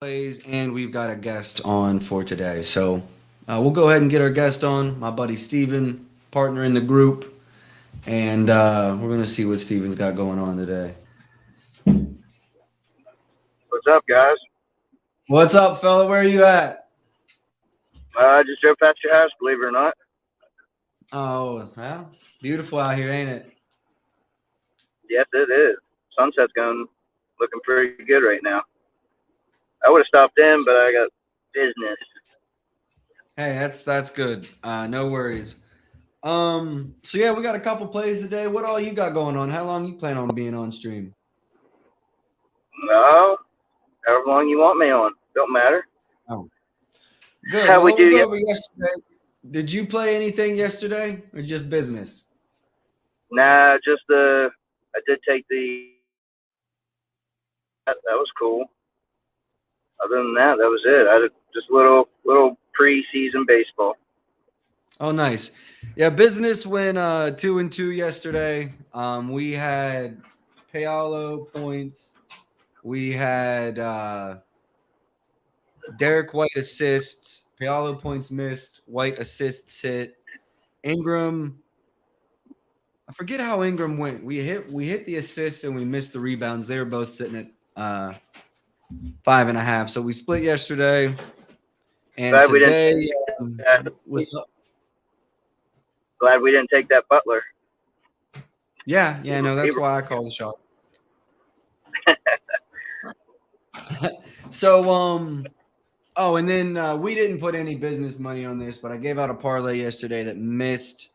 plays, and we've got a guest on for today. So we'll go ahead and get our guest on, my buddy Steven, partner in the group, and we're going to see what Steven's got going on today. What's up, guys? What's up, fella? Where are you at? I just drove past your house, believe it or not. Oh, well, beautiful out here, ain't it? Yes, it is. Sunset's going looking pretty good right now. I would have stopped in, but I got business. Hey, that's good. No worries. So yeah, we got a couple plays today. What all you got going on? How long you plan on being on stream? No, however long you want me on, don't matter. Oh, good. How we Well, we'll do go yet? over yesterday. Did you play anything yesterday, or just business? Nah, just I did take the. That was cool. Other than that, that was it. I did just little preseason baseball. Oh, nice. Yeah, business went 2-2 yesterday. We had Paolo points. We had Derek White assists. Paolo points missed. White assists hit. Ingram. I forget how Ingram went. We hit the assists and we missed the rebounds. They were both sitting at 5.5. So we split yesterday, and Glad we didn't. today was Glad we didn't take that Butler. yeah. No, He that's why I called the shot. So oh, and then we didn't put any business money on this, but I gave out a parlay yesterday that missed.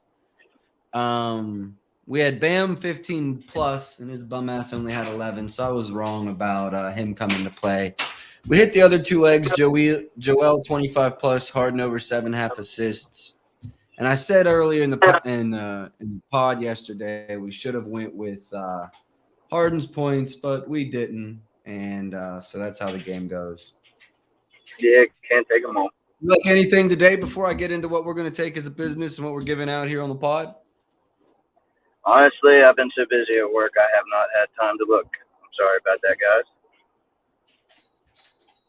We had Bam 15 plus, and his bum ass only had 11, so I was wrong about him coming to play. We hit the other two legs. Joel 25 plus, Harden over 7.5 assists. And I said earlier in the pod yesterday we should have went with Harden's points, but we didn't, and so that's how the game goes. Yeah, can't take them all. Like anything today before I get into what we're going to take as a business and what we're giving out here on the pod? Honestly, I've been so busy at work, I have not had time to look. I'm sorry about that, guys.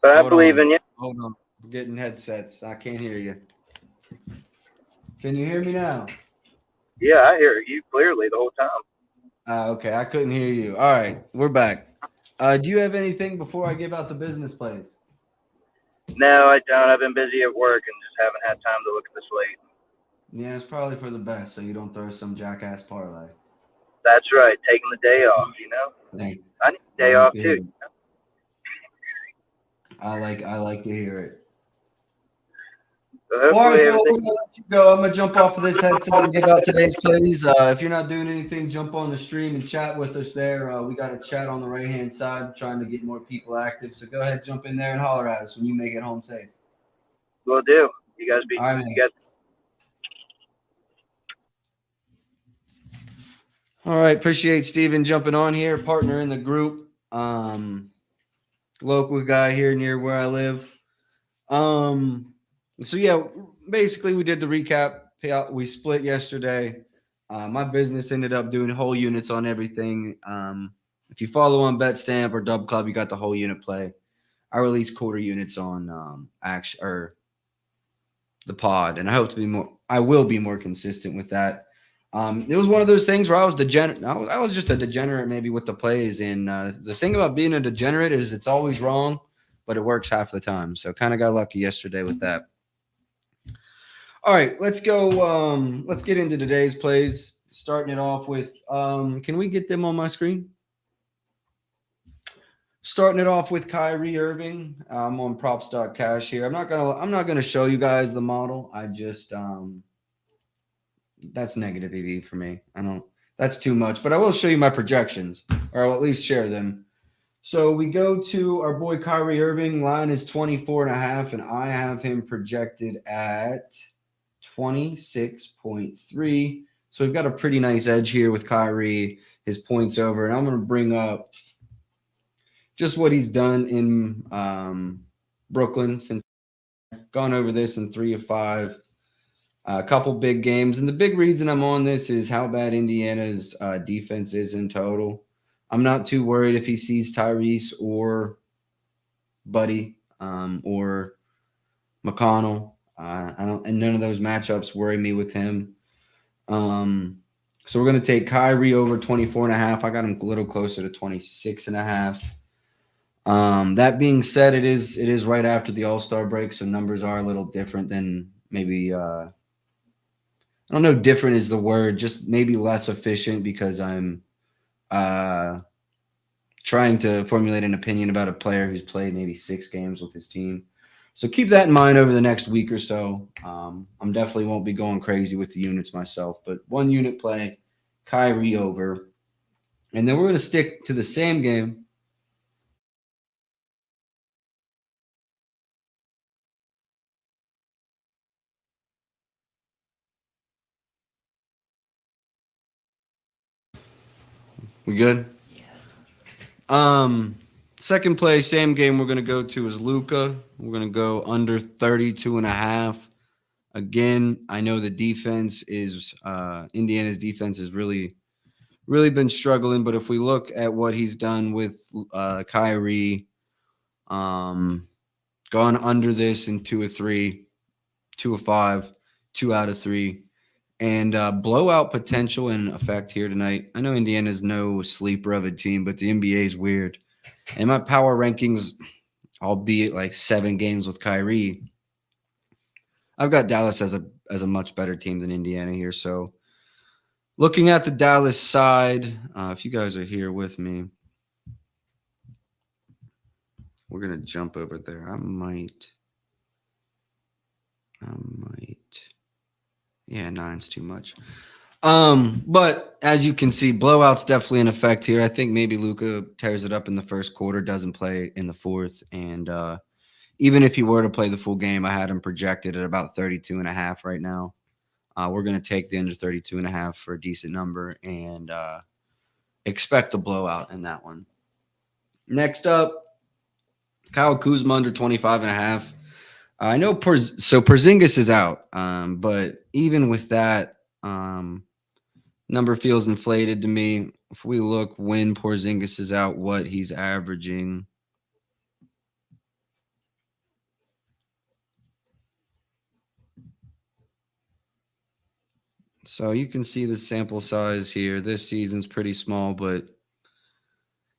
But I Hold believe on. in you. Hold on. We're getting headsets. I can't hear you. Can you hear me now? Yeah, I hear you clearly the whole time. Okay. I couldn't hear you. All right. We're back. Do you have anything before I give out the business plays? No, I don't. I've been busy at work and just haven't had time to look at the slate. Yeah, it's probably for the best so you don't throw some jackass parlay. That's right, taking the day off, Thank I need a I day like off to hear too. it. I like to hear it. So All right, hopefully Phil, we're everything. gonna let you go. I'm gonna jump off of this headset and give out today's plays. If you're not doing anything, jump on the stream and chat with us there. We got a chat on the right hand side, trying to get more people active. So go ahead, jump in there and holler at us when you make it home safe. Will do. All right, You man. guys. All right, appreciate Steven jumping on here, partner in the group. Local guy here near where I live. So yeah, basically we did the recap. Payout. We split yesterday. My business ended up doing whole units on everything. If you follow on BetStamp or Dub Club, you got the whole unit play. I release quarter units on action or the pod, and I hope to be more. I will be more consistent with that. It was one of those things where I was degenerate. I was just a degenerate maybe with the plays, and the thing about being a degenerate is it's always wrong, but it works half the time. So kind of got lucky yesterday with that. All right, let's go. Let's get into today's plays. Starting it off with, can we get them on my screen? Starting it off with Kyrie Irving. I'm on props.cash here. I'm not gonna show you guys the model. I just that's negative EV for me. I don't. That's too much, but I will show you my projections, or I'll at least share them. So we go to our boy Kyrie Irving. Line is 24.5, and I have him projected at 26.3. So we've got a pretty nice edge here with Kyrie, his points over. And I'm going to bring up just what he's done in Brooklyn since gone over this in 3 of 5. A couple big games. And the big reason I'm on this is how bad Indiana's defense is in total. I'm not too worried if he sees Tyrese or Buddy. or McConnell. I don't, and none of those matchups worry me with him. So we're going to take Kyrie over 24.5. I got him a little closer to 26.5. That being said, it is right after the All-Star break, so numbers are a little different than maybe I don't know, different is the word, just maybe less efficient because I'm trying to formulate an opinion about a player who's played maybe 6 games with his team. So keep that in mind over the next week or so. I'm definitely won't be going crazy with the units myself, but 1 unit play, Kyrie over. And then we're going to stick to the same game. We good? Second play, same game we're going to go to is Luka. We're going to go under 32.5. Again, I know the defense is Indiana's defense has really been struggling, but if we look at what he's done with Kyrie, gone under this in 2 of 3, 2 of 5, 2 out of 3, and blowout potential in effect here tonight. I know Indiana's no sleeper of a team, but the NBA is weird. And my power rankings, albeit like 7 games with Kyrie, I've got Dallas as a much better team than Indiana here. So looking at the Dallas side, if you guys are here with me, we're going to jump over there. I might. Yeah, 9's too much. But as you can see, blowout's definitely in effect here. I think maybe Luka tears it up in the first quarter, doesn't play in the fourth. And even if he were to play the full game, I had him projected at about 32.5 right now. We're going to take the under 32.5 for a decent number and expect a blowout in that one. Next up, Kyle Kuzma under 25.5. I know Porzingis is out, but even with that, number feels inflated to me. If we look when Porzingis is out, what he's averaging. So you can see the sample size here. This season's pretty small, but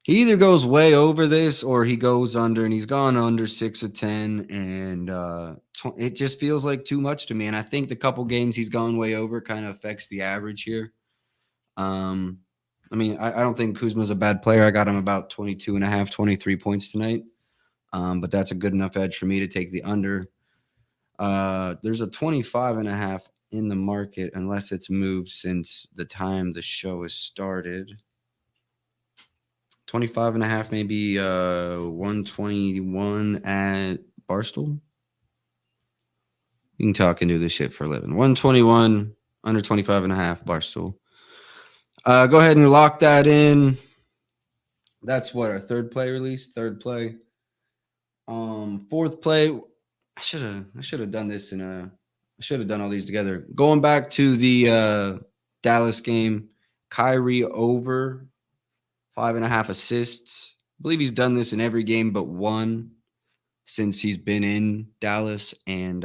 he either goes way over this or he goes under, and he's gone under 6 of 10. And it just feels like too much to me. And I think the couple games he's gone way over kind of affects the average here. I mean, I don't think Kuzma's a bad player. I got him about 22.5, 23 points tonight. But that's a good enough edge for me to take the under. There's a 25.5 in the market unless it's moved since the time the show has started. 25.5, maybe 121 at Barstool. You can talk and do this shit for a living. 121 under 25.5 Barstool. Go ahead and lock that in. That's what our third play release. Third play. Fourth play. I should have done this I should have done all these together. Going back to the Dallas game, Kyrie over 5.5 assists. I believe he's done this in every game but one since he's been in Dallas, and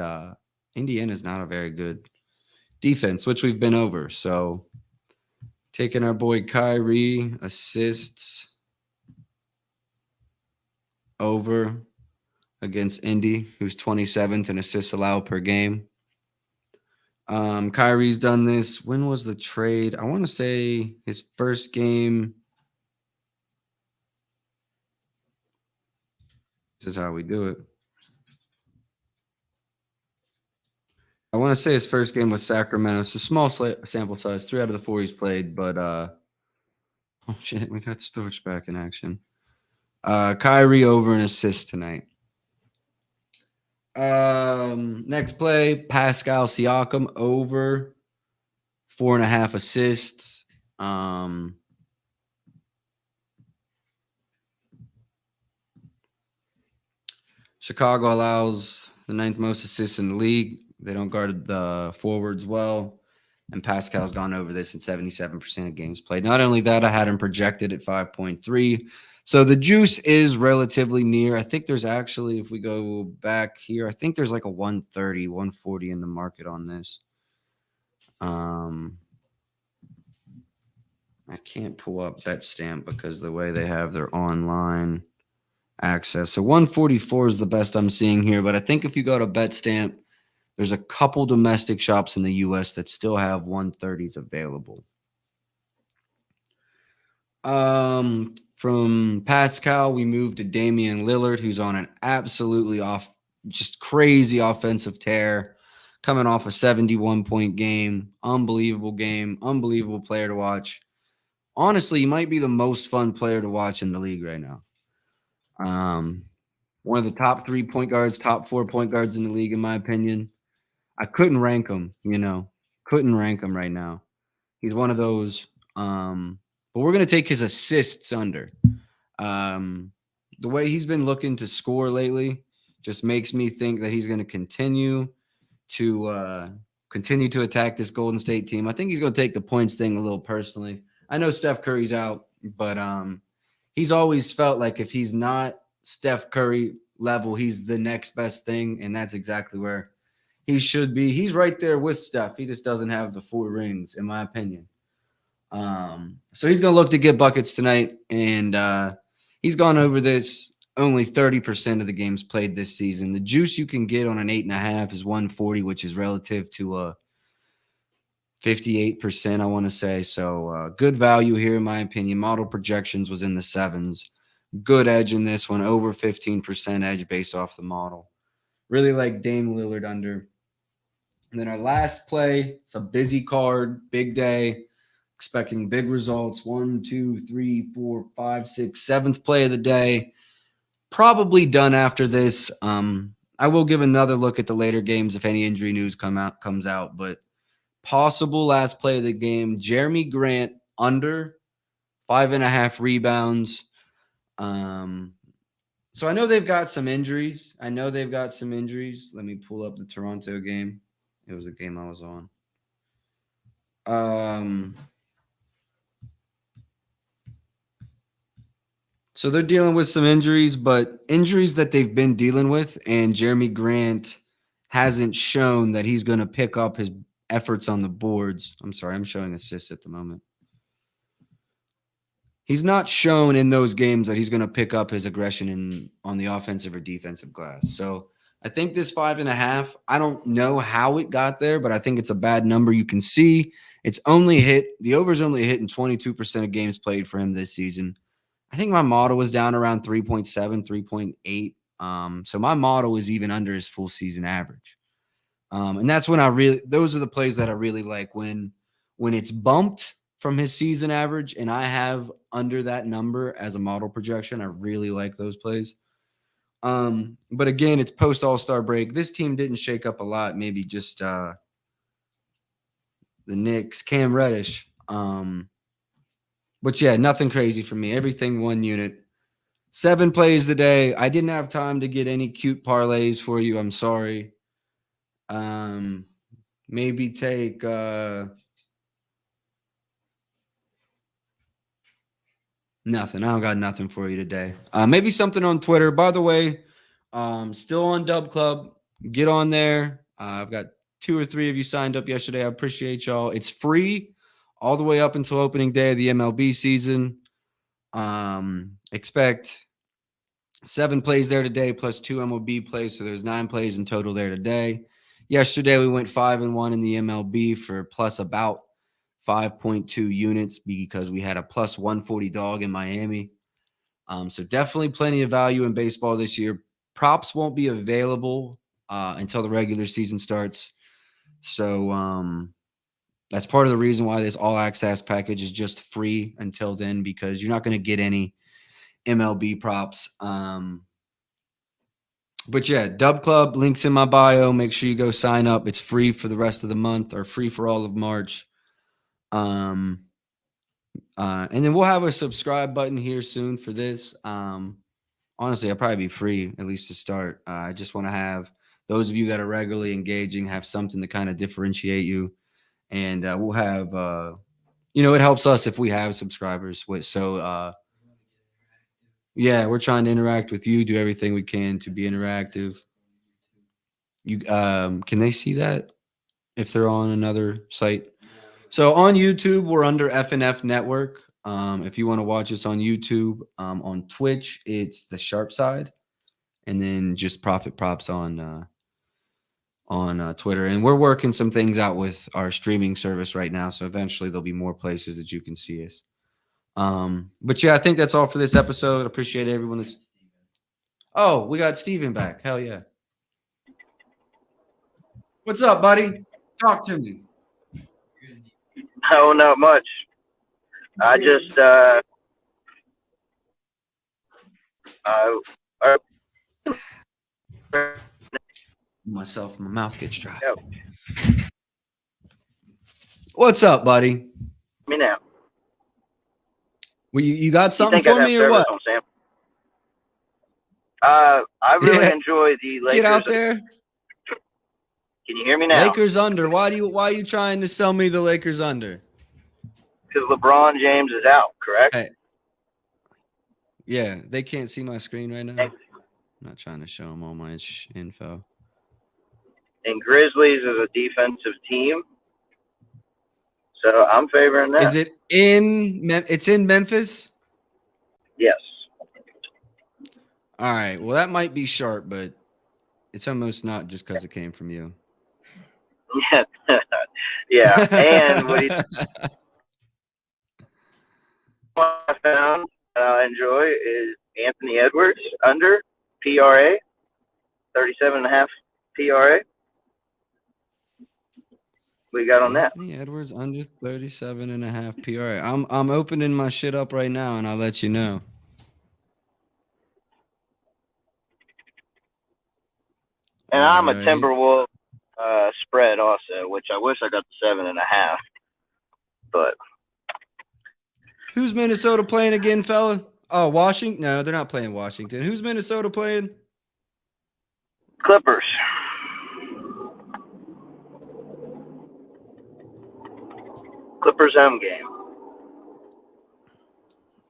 Indiana's not a very good defense, which we've been over. So taking our boy Kyrie assists over against Indy, who's 27th in assists allowed per game. Kyrie's done this. When was the trade? I want to say his first game. This is how we do it. I want to say his first game was Sacramento. So small sample size, 3 out of the 4 he's played. But oh shit, we got Storch back in action. Kyrie over an assist tonight. Next play, Pascal Siakam over 4.5 assists. Chicago allows the 9th most assists in the league. They don't guard the forwards well. And Pascal's gone over this in 77% of games played. Not only that, I had him projected at 5.3. So the juice is relatively near. I think there's actually, if we go back here, I think there's like a 130, 140 in the market on this. I can't pull up BetStamp because the way they have their online access. So 144 is the best I'm seeing here. But I think if you go to BetStamp, there's a couple domestic shops in the U.S. that still have 130s available. From Pascal, we moved to Damian Lillard, who's on an absolutely just crazy offensive tear, coming off a 71-point game, unbelievable player to watch. Honestly, he might be the most fun player to watch in the league right now. One of the top 3 point guards, top 4 point guards in the league, in my opinion. I couldn't rank him, couldn't rank him right now. He's one of those. But we're going to take his assists under. The way he's been looking to score lately just makes me think that he's going to continue to attack this Golden State team. I think he's going to take the points thing a little personally. I know Steph Curry's out, but he's always felt like if he's not Steph Curry level, he's the next best thing, and that's exactly where he should be. He's right there with Steph. He just doesn't have the 4 rings, in my opinion. So he's going to look to get buckets tonight, and he's gone over this only 30% of the games played this season. The juice you can get on an 8.5 is 140, which is relative to a 58%, I want to say. So good value here, in my opinion. Model projections was in the 7s. Good edge in this one, over 15% edge based off the model. Really like Dame Lillard under. And then our last play, it's a busy card, big day, expecting big results. 1, 2, 3, 4, 5, 6, 7th play of the day. Probably done after this. I will give another look at the later games if any injury news comes out, but possible last play of the game, Jeremy Grant under 5.5 rebounds. So I know they've got some injuries. Let me pull up the Toronto game. It was the game I was on. So they're dealing with some injuries, but injuries that they've been dealing with, and Jeremy Grant hasn't shown that he's going to pick up his efforts on the boards. I'm sorry, I'm showing assists at the moment. He's not shown in those games that he's going to pick up his aggression on the offensive or defensive glass. So I think this 5.5, I don't know how it got there, but I think it's a bad number. You can see the over's only hit in 22% of games played for him this season. I think my model was down around 3.7, 3.8. So my model is even under his full season average. And that's when those are the plays that I really like when it's bumped from his season average and I have under that number as a model projection. I really like those plays. But again, it's post All-Star break. This team didn't shake up a lot. Maybe just the Knicks, Cam Reddish. But yeah, nothing crazy for me. Everything 1 unit. 7 plays today. I didn't have time to get any cute parlays for you. I'm sorry. Maybe take nothing. I don't got nothing for you today. Maybe something on Twitter. By the way, still on Dub Club. Get on there. I've got 2 or 3 of you signed up yesterday. I appreciate y'all. It's free all the way up until opening day of the MLB season. Expect 7 plays there today plus 2 MLB plays. So there's 9 plays in total there today. Yesterday, we went 5-1 in the MLB for plus about 5.2 units because we had a plus 140 dog in Miami. So definitely plenty of value in baseball this year. Props won't be available until the regular season starts. So that's part of the reason why this all access package is just free until then, because you're not going to get any MLB props. But yeah, Dub Club, links in my bio. Make sure you go sign up. It's free for the rest of the month, or free for all of March. And then we'll have a subscribe button here soon for this. Honestly, I'll probably be free, at least to start. I just want to have those of you that are regularly engaging have something to kind of differentiate you. and we'll have it helps us if we have subscribers. Yeah, we're trying to interact with you, do everything we can to be interactive. You can they see that if they're on another site? So on YouTube, we're under FNF Network. If you want to watch us on YouTube, on Twitch, it's the Sharp Side, and then just Profit Props on Twitter. And we're working some things out with our streaming service right now, so eventually there'll be more places that you can see us. But yeah, I think that's all for this episode. Appreciate everyone that's. Oh, we got Steven back. Hell yeah. What's up, buddy? Talk to me. Oh, not much. I just Myself, my mouth gets dry. Yep. What's up, buddy? Me now. Well, you got something You think for I'd me have or what? service on, Sam? I really enjoy the Lakers. Get out there. Can you hear me now? Lakers under. Why are you trying to sell me the Lakers under? Because LeBron James is out, correct? Hey. Yeah, they can't see my screen right now. I'm not trying to show them all my info. And Grizzlies is a defensive team, so I'm favoring that. Is it in? It's in Memphis. Yes. All right. Well, that might be sharp, but it's almost not just because it came from you. Yeah. And what I found I enjoy is Anthony Edwards under PRA, 37.5 PRA. We got on that. Anthony Edwards under 37.5 PRA. I'm opening my shit up right now, and I'll let you know. And I'm a Timberwolf spread also, which I wish I got the 7.5. But who's Minnesota playing again, fella? Oh, Washington? No, they're not playing Washington. Who's Minnesota playing? Clippers. Clippers home game.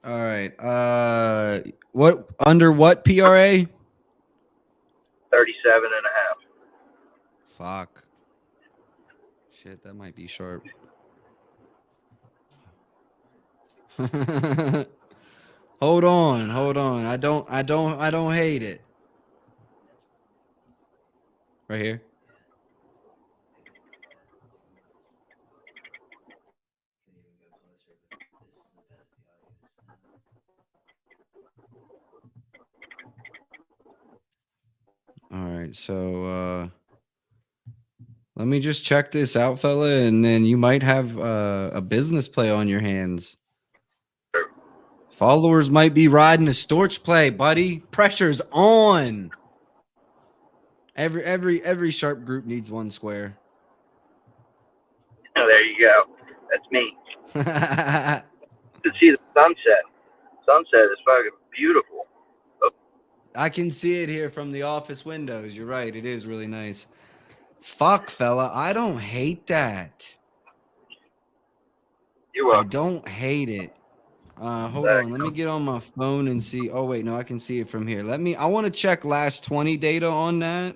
All right. What under what PRA? 37.5. Fuck. Shit, that might be sharp. Hold on. I don't hate it. Right here. All right, so let me just check this out, fella, and then you might have a business play on your hands. Followers might be riding a Storch play, buddy. Pressure's on. Every sharp group needs one square. Oh, there you go. That's me. To see the sunset. Sunset is fucking beautiful. I can see it here from the office windows. You're right. It is really nice. Fuck, fella. I don't hate that. You're welcome. I don't hate it. Hold on. Let me get on my phone and see. Oh, wait. No, I can see it from here. I want to check last 20 data on that.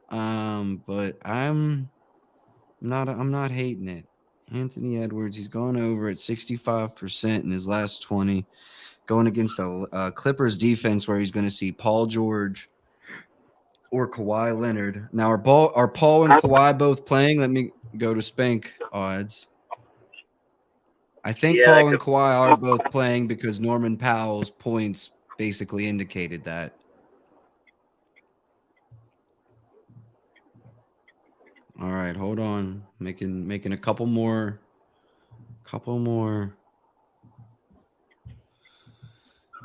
But I'm not hating it. Anthony Edwards, he's gone over at 65% in his last 20. Going against a Clippers defense where he's going to see Paul George or Kawhi Leonard. Now, are Paul and Kawhi both playing? Let me go to Spank odds. I think Paul and Kawhi are both playing because Norman Powell's points basically indicated that. All right, hold on. Making a couple more.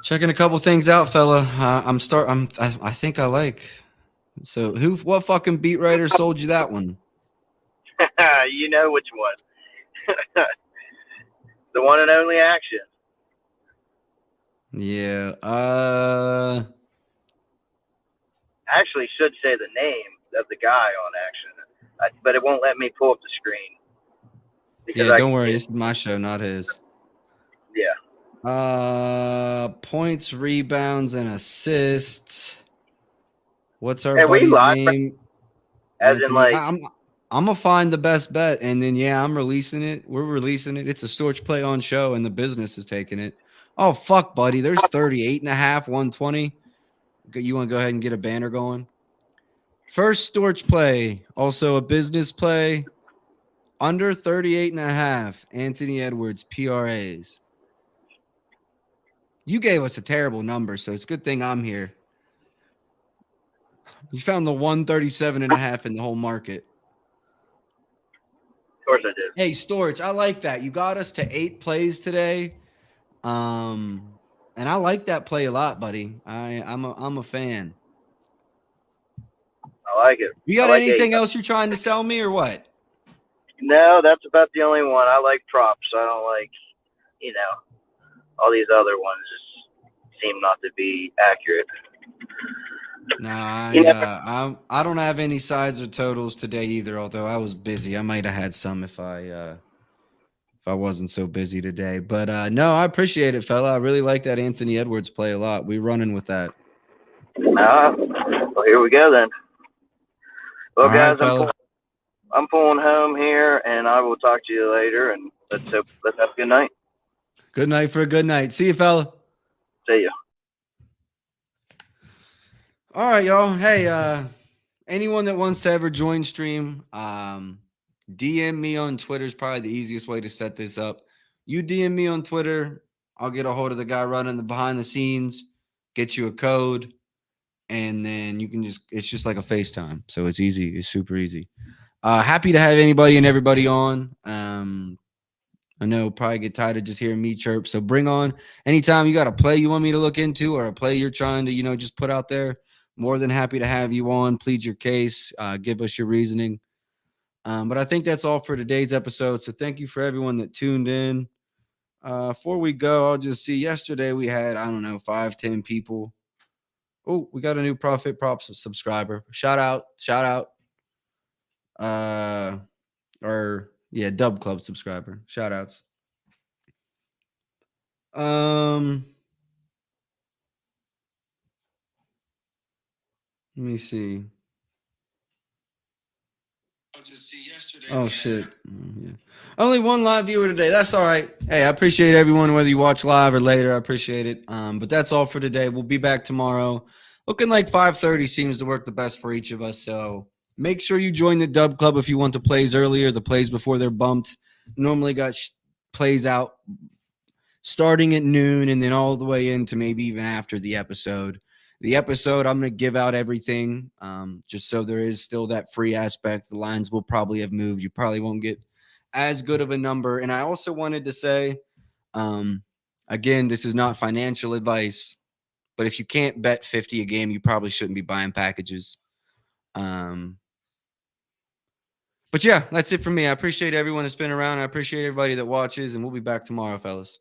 Checking a couple things out, fella. I think I like. So what fucking beat writer sold you that one? You know which one. The one and only Action. Yeah. Actually should say the name of the guy on Action. But it won't let me pull up the screen. because Yeah, I don't can worry. see This is my show, not his. Yeah. Points, rebounds, and assists. What's our And we buddy's live, name? as in Anthony. like, I'm gonna find the best bet, and then yeah, I'm releasing it. We're releasing it. It's a Storch Play On show, and the business is taking it. Oh fuck, buddy. There's 38.5, 120. You want to go ahead and get a banner going? First Storch Play, also a business play. Under 38.5. Anthony Edwards, PRAs. You gave us a terrible number, so it's a good thing I'm here. You found the 137.5 in the whole market. of course I did. Hey, Storch, I like that. You got us to 8 plays today. And I like that play a lot, buddy. I'm a fan. I like it. You got I like anything 8. else you're trying to sell me or what? No, that's about the only one. I like props. I don't like, all these other ones just seem not to be accurate. Nah, You never, I don't have any sides or totals today either. Although I was busy, I might have had some if I wasn't so busy today. But no, I appreciate it, fella. I really like that Anthony Edwards play a lot. We running with that. well, here we go then. Well, All right, guys, fella. I'm pulling home here, and I will talk to you later. And let's have a good night. Good night for a good night. See you, fella. See ya. All right, y'all. Hey, anyone that wants to ever join stream, DM me on Twitter is probably the easiest way to set this up. You DM me on Twitter, I'll get a hold of the guy running the behind the scenes, get you a code, and then you can it's just like a FaceTime. So it's easy. It's super easy. Happy to have anybody and everybody on. I know probably get tired of just hearing me chirp. So bring on anytime you got a play you want me to look into or a play you're trying to, just put out there. More than happy to have you on. Plead your case. Give us your reasoning. But I think that's all for today's episode. So thank you for everyone that tuned in. Before we go, I'll just see. Yesterday we had, 5-10 people. Oh, we got a new Profit Props subscriber. Shout out. Dub Club subscriber. Shout outs. Let me see. Oh shit. Yeah. Only one live viewer today. That's all right. Hey, I appreciate everyone, whether you watch live or later. I appreciate it. But that's all for today. We'll be back tomorrow. Looking like 5:30 seems to work the best for each of us. So make sure you join the Dub Club if you want the plays earlier, the plays before they're bumped. Normally got plays out starting at noon and then all the way into maybe even after the episode. The episode, I'm going to give out everything just so there is still that free aspect. The lines will probably have moved. You probably won't get as good of a number. And I also wanted to say, again, this is not financial advice, but if you can't bet 50 a game, you probably shouldn't be buying packages. But yeah, that's it for me. I appreciate everyone that's been around. I appreciate everybody that watches, and we'll be back tomorrow, fellas.